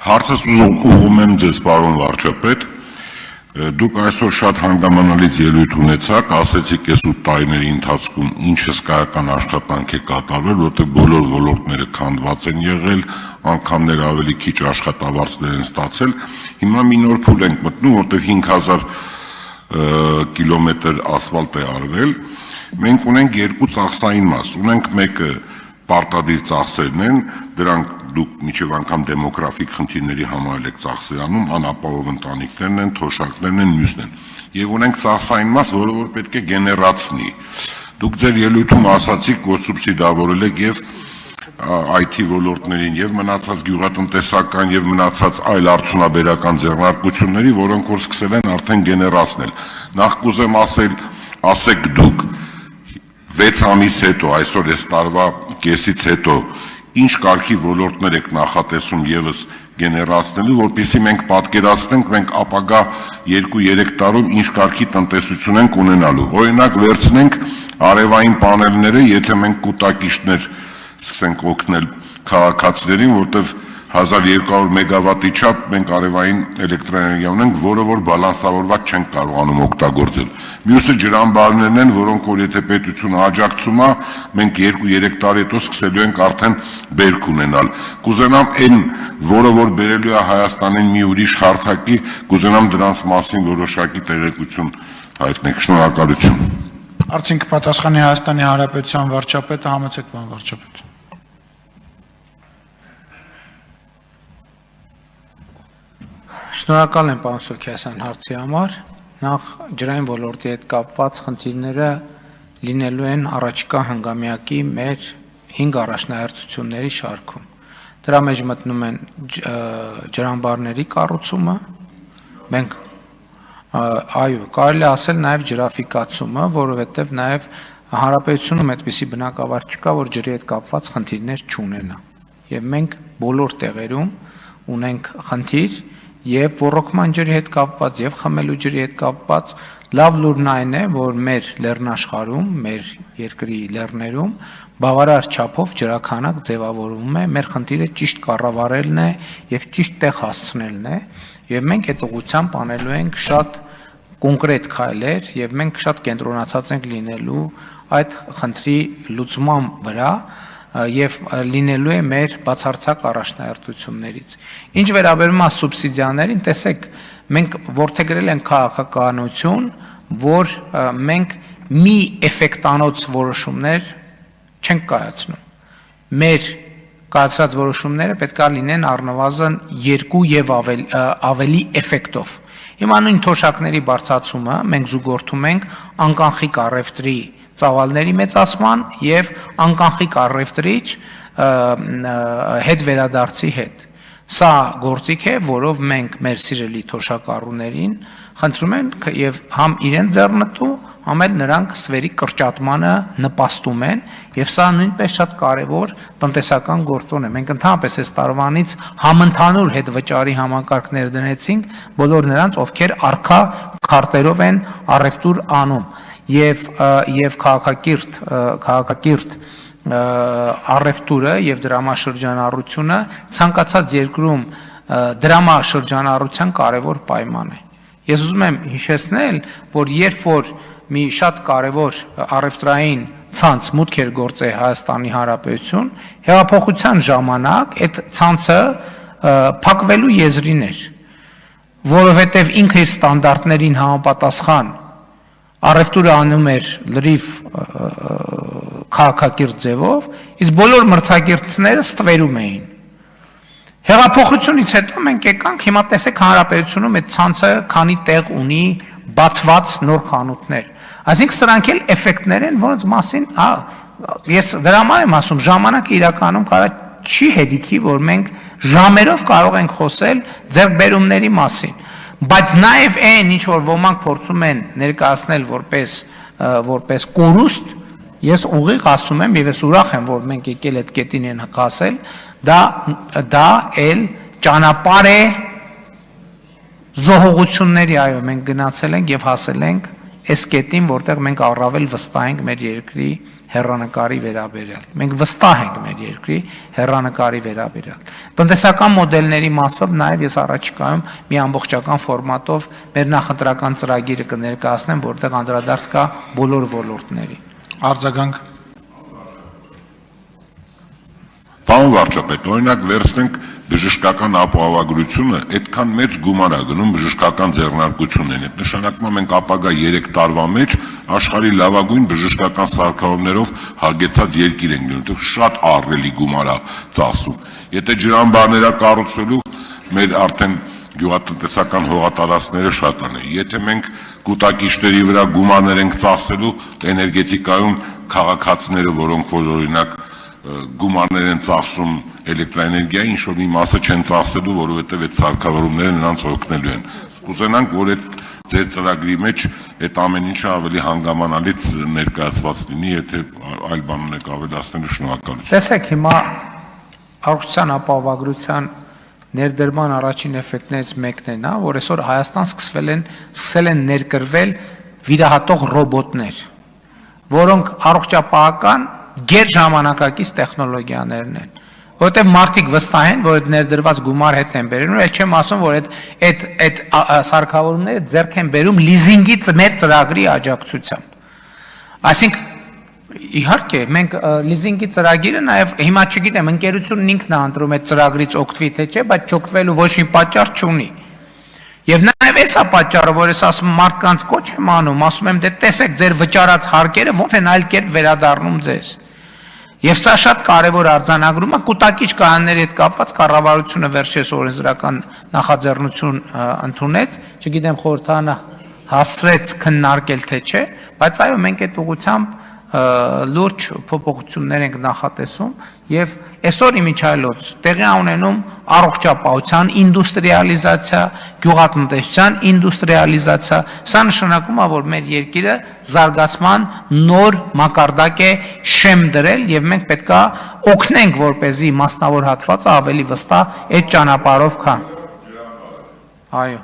Հարցս ուղղում եմ ձեզ, պարոն վարչապետ, դուք այսօր շատ հանգամանալից ելույթ ունեցաք, ասեցիք այս 8 տարիների ընթացքում ինչ հսկայական աշխատանք է կատարվել, որտեղ բոլոր ոլորտները քանդված են եղել, անգամներ ավելի քիչ աշխատավարձներ են ստացել, հիմա մի նոր փուլ ենք մտնում, որտեղ 5000 կիլոմետր ասֆալտ է արվել, մենք ունենք երկու ծախսային մաս, ունենք մեկը պարտադիր ծախսերն են, դրանք դուք միջև անգամ դեմոգրաֆիկ խնդիրների համար եք ծախսեր անում, անապահով ընտանիքներն են, թոշակներն են, մյուսն են։ Եվ ունենք ծախսային մաս, որը որ պետք է գեներացնի։ Դուք ձեր ելույթում ասացիք, որ սուբսիդավորել եք եւ IT ոլորտներին եւ մնացած գյուղատնտեսական եւ մնացած այլ արդյունաբերական ձեռնարկությունների, որոնք որ սկսել են արդեն գեներացնել։ Նախ կուզեմ ասեք դուք 6 ամիս հետո, այսօր այս տարվա կեսից հետո ինչ կարգի ոլորտներ եք նախատեսում եւս գեներացնելու, որպեսզի մենք պատկերացնենք, մենք ապագա 2-3 տարում ինչ կարգի տնտեսություն ենք ունենալու։ Օրինակ վերցնենք արևային պանելները, եթե մենք կուտակիչներ սկսենք օգնել քաղաքացիներին, որտեղ 1200 մեգավատի չափ մենք արևային էլեկտրաէներգիա ունենք, որը որ բալանսավորված չենք կարողանում օգտագործել։ Մյուսը ջրամբարներն են, որոնք որ եթե պետությունը աջակցում է, մենք 2-3 տարի հետո սկսելու ենք արդեն բերք ունենալ։ Կուզենամ այն, որը որ բերելու է Հայաստանին մի ուրիշ հարթակի, կուզենամ դրանց մասին որոշակի տեղեկություն հայտնեք։ Շնորհակալություն։ Արդյունք պատասխանի Հայաստանի Հանրապետության վարչապետը, համեցեք պարոն վարչապետ։ Շնորհակալ եմ պարոն Սոքիասյան հարցի համար, նախ ջրային ոլորտի հետ կապված խնդիրները լինելու են առաջիկա հանգամյակի մեր 5 առաջնահերթությունների շարքում։ Դրա մեջ մտնում են ջրամբարների կառուցումը, մենք այո, կարելի ասել նաև ջրաֆիկացումը, որովհետև նաև հանրապետությունում այդպիսի բնակավար չկա, որ ջրի հետ կապված խնդիրներ չունենա։ Եվ մենք բոլոր տեղերում ունենք խնդիր եւ ոռոգման ջրի հետ կապված եւ խմելու ջրի հետ կապված լավ լուրն այն է, որ մեր լեռնաշխարհում, մեր երկրի լեռներում բավարար չափով ջրաքանակ ձևավորվում է, մեր խնդիրը ճիշտ կառավարելն է եւ ճիշտ տեղ հասցնելն է, եւ մենք այդ ուղղությամբ անելու ենք շատ կոնկրետ քայլեր եւ մենք շատ կենտրոնացած ենք լինելու այդ խնդրի լուծման վրա եւ լինելու է մեր բացարձակ առաջնահերթություններից։ Ինչ վերաբերում է սուբսիդիաներին, տեսեք, մենք որդեգրել ենք քաղաքականություն, որ մենք մի էֆեկտանոց որոշումներ չենք կայացնում։ Մեր կայացրած որոշումները պետք է լինեն առնվազն 2 եւ ավելի էֆեկտով։ Հիմա նույն թոշակների բարձրացումը մենք զուգորդում ենք անկանխիկ առևտրի ծավալների մեծացման եւ անկանխիկ առևտրիչ հետ վերադարձի հետ։ Սա գործիք է, որով մենք մեր սիրելի թոշակառուներին խնդրում ենք եւ համ իրեն ձեռնտու, համ էլ նրանք ստվերի կրճատմանը նպաստում են եւ սա նույնպես շատ կարեւոր տնտեսական գործոն է։ Մենք ընդհանրապես այս տարվանից համընդհանուր հետ վճարի համակարգներ դնեցինք բոլոր նրանց, ովքեր արքա քարտերով են առևտուր անում եւ քաղաքակիրթ առևտուրը եւ դրամաշրջանառությունը ցանկացած երկրում դրամաշրջանառության կարևոր պայման է։ Ես ուզում եմ հիշեցնել, որ երբ որ մի շատ կարևոր առևտրային ցանց մուտք էր գործել Հայաստանի Հանրապետություն, հեղափոխության ժամանակ այդ ցանցը փակվելու եզրին էր, որովհետեւ ինքը իր ստանդարտներին համապատասխան առևտուրը անում էր լրիվ քաղաքակիրթ ձևով, իսկ բոլոր մրցակիցները ստվերում էին։ Հեղափոխությունից հետո մենք եկանք, հիմա տեսեք հանրապետությունում այդ ցանցը քանի տեղ ունի բացված նոր խանութներ։ Այսինքն սրանք էլ էֆեկտներ են, որոնց մասին, ես դրա համար եմ ասում, ժամանակը իրականում կարա չի հետիքի, որ մենք ժամերով կարող ենք խոսել ձեռքբերումների մասին, բայց նաև այն, ինչ որ ոմանք փորձում են ներկայացնել որպես կորուստ, ես ուղիղ ասում եմ եւ ես ուրախ եմ, որ մենք եկել այդ կետին են հասել, դա էլ ճանապարհ է զոհողությունների, այո, մենք գնացել ենք եւ հասել ենք այս կետին, որտեղ մենք առավել վստահ ենք մեր երկրի հեռանկարի վերաբերյալ։ Մենք վստահ ենք մեր երկրի հեռանկարի վերաբերյալ։ Տնտեսական մոդելների մասով նաև ես առաջիկայում մի ամբողջական ֆորմատով մեր նախընտրական ծրագիրը կներկայացնեմ, որտեղ անդրադարձ կա բոլոր ոլորտներին։ Արձագանք։ Պարոն վարչապետ, օրինակ վերցնենք բժշկական ապահովագրությունը, այդքան մեծ գումար է գնում բժշկական ձեռնարկություններին։ Այդ նշանակում է մենք ապագա 3 տարվա մեջ աշխարհի լավագույն բժշկական սարքավորումներով հագեցած երկիր ենք լինելու, շատ ահռելի գումար է ծախսում։ Եթե ջրամբարներ կառուցվելու, մեր արդեն գյուղատնտեսական հողատարածքները շատ են։ Եթե մենք կուտակիչների վրա գումարներ ենք ծախսելու, էներգետիկայում քաղաքացիները, որոնք որ օրինակ գումարներ են ծախսում էլեկտրաէներգիայի, ինչ որ մի մասը չեն ծախսելու, որովհետև այդ սարքավորումները նրանց օգնելու են։ Կուզենանք, որ այդ ձեր ծրագրի մեջ այդ ամեն ինչը ավելի հանգամանալից ներկայացված լինի, եթե այլ բան ունեք ավելացնելու, շնորհակալություն։ Տեսեք, հիմա առողջության ապահովագրության ներդրման առաջին էֆեկտներից մեկն է նա, որ այսօր Հայաստան սկսել են ներկրվել վիրահատող ռոբոտներ, որոնք առողջապահական գերժամանակակից տեխնոլոգիաներն են, որովհետև մարդիկ վստահ են, որ այդ ներդրված գումար հետ են բերում, այլ չեմ ասում, որ այդ սարքավորումները ձեռք են բերում լիզինգի մեր ծրագրի աջակցությամբ։ Այսինքն, իհարկե, մենք լիզինգի ծրագիրը նաև հիմա չգիտեմ, ընկերությունն ինքն է ընտրում այդ ծրագրից օգտվի թե չէ, բայց չօգտվելու ոչ մի պատճառ չունի։ Եվ նաև էս է պատճառը, որ ես ասում մարդկանց կոչ եմ անում, ասում եմ, դե տեսեք ձեր վճարած հարկերը ոնց են այլ կերպ վերադառնում ձեզ։ Եվ սա շատ կարևոր արձանագրում է, կուտակիչ կայանների հետ կապված կառավարությունը վերջերս օրենսդրական նախաձեռնություն ընդունեց, չգիտեմ խորհրդարանը հասցրեց քննարկել թե չէ, բայց այո, մենք այդ ուղղությամբ լուրջ փոփոխություններ ենք նախատեսում եւ այսօր իմիջայլոց տեղի ունենում առողջապահության ինդուստրիալիզացիա, գյուղատնտեսության ինդուստրիալիզացիա, սա նշանակում է, որ մեր երկիրը զարգացման նոր մակարդակ է շեմ դրել եւ մենք պետքա օգնենք, որպեսզի մասնավոր հատվածը ավելի վստահ այդ ճանապարհով գա։ Այո։